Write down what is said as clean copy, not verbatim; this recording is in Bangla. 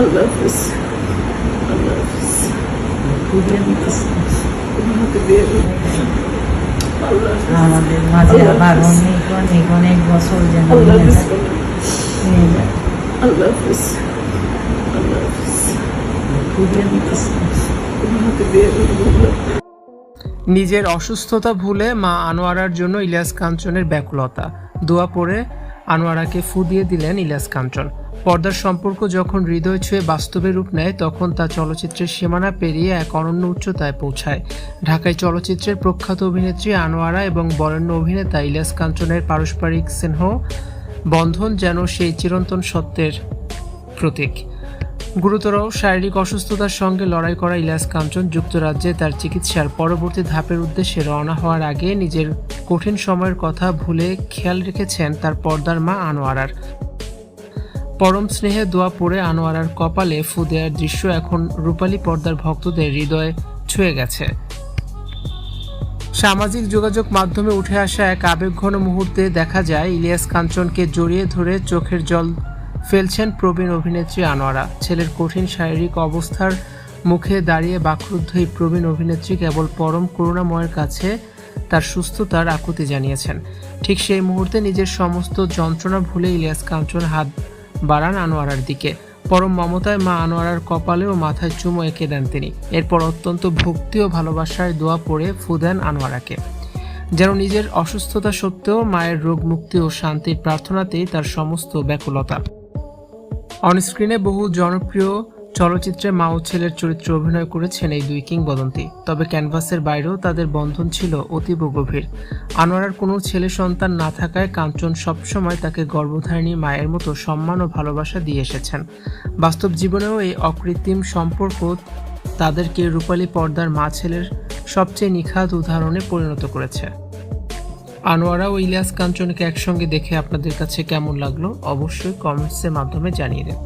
আল্লাহ হাফিজ, আল্লাহ হাফিজ। তোমাকে দিয়ে আল্লাহ হাফিজ। আমাদের মাঝে আবার অনেক অনেক অনেক বছর যেন আল্লাহ নিয়ে হাফিজ, নিয়ে যায়। আল্লাহ হাফিজ, আল্লাহ হাফিজ। তোমাকে দিয়ে নিজের অসুস্থতা ভুলে মা আনোয়ারার জন্য ইলিয়াস কাঞ্চনের ব্যাকুলতা। দোয়া পড়ে আনোয়ারাকে ফু দিয়ে দিলেন ইলিয়াস কাঞ্চন। পর্দার সম্পর্ক যখন হৃদয় ছুঁয়ে বাস্তবে রূপ নেয়, তখন তা চলচ্চিত্রের সীমানা পেরিয়ে এক অনন্য উচ্চতায় পৌঁছায়। ঢাকায় চলচ্চিত্রের প্রখ্যাত অভিনেত্রী আনোয়ারা এবং বরেণ্য অভিনেতা ইলিয়াস কাঞ্চনের পারস্পরিক স্নেহ বন্ধন যেন সেই চিরন্তন সত্যের প্রতীক। গুরুতর শারীরিক অসুস্থতার সঙ্গে লড়াই করা ইলিয়াস কাঞ্চন যুক্তরাজ্যে তার চিকিৎসার পরবর্তী ধাপের উদ্দেশ্যে রওনা হওয়ার আগে নিজের কঠিন সময়ের কথা ভুলে খেয়াল রেখেছেন তার পর্দার মা আনোয়ারার। পরম স্নেহে দোয়া পড়ে আনোয়ারার কপালে ফু দেওয়ার দৃশ্য এখন রূপালী পর্দার ভক্তদের হৃদয়ে ছুঁয়ে গেছে। সামাজিক যোগাযোগ মাধ্যমে উঠে আসা এক আবেগঘন মুহূর্তে দেখা যায় ইলিয়াস কাঞ্চনকে জড়িয়ে ধরে চোখের জল ফেলছেন প্রবীণ অভিনেত্রী আনোয়ারা। ছেলের কঠিন শারীরিক অবস্থার মুখে দাঁড়িয়ে বাকরুদ্ধ এই প্রবীণ অভিনেত্রী কেবল পরম করুণাময়ের কাছে তার সুস্থতার আকুতি জানিয়েছেন। ঠিক সেই মুহূর্তে নিজের সমস্ত যন্ত্রণা ভুলে ইলিয়াস কাঞ্চন হাত বাড়ান আনোয়ারার দিকে। পরম মমতায় মা আনোয়ারার কপালে ও মাথায় চুমো এঁকে দেন তিনি। এরপর অত্যন্ত ভক্তি ও ভালোবাসায় দোয়া পড়ে ফু দেন আনোয়ারাকে। যেন নিজের অসুস্থতা সত্ত্বেও মায়ের রোগ মুক্তি ও শান্তির প্রার্থনাতেই তার সমস্ত ব্যাকুলতা। অনস্ক্রিনে বহু জনপ্রিয় চলচ্চিত্রে মা ও ছেলের চরিত্রে অভিনয় করেছেন এই দুই কিংবদন্তি। তবে ক্যানভাসের বাইরেও তাদের বন্ধন ছিল অতীব গভীর। আনোয়ারার কোনো ছেলে সন্তান না থাকায় কাঞ্চন সবসময় তাকে গর্ভধারিণী মায়ের মতো সম্মান ও ভালোবাসা দিয়ে এসেছেন। বাস্তব জীবনেও এই অকৃত্রিম সম্পর্ক তাদেরকে রূপালী পর্দার মা ছেলের সবচেয়ে নিখাদ উদাহরণে পরিণত করেছে। আনোয়ারা ও ইলিয়াস কাঞ্চনকে একসঙ্গে দেখে আপনাদের কাছে কেমন লাগলো অবশ্যই কমেন্টসের মাধ্যমে জানিয়ে দেন।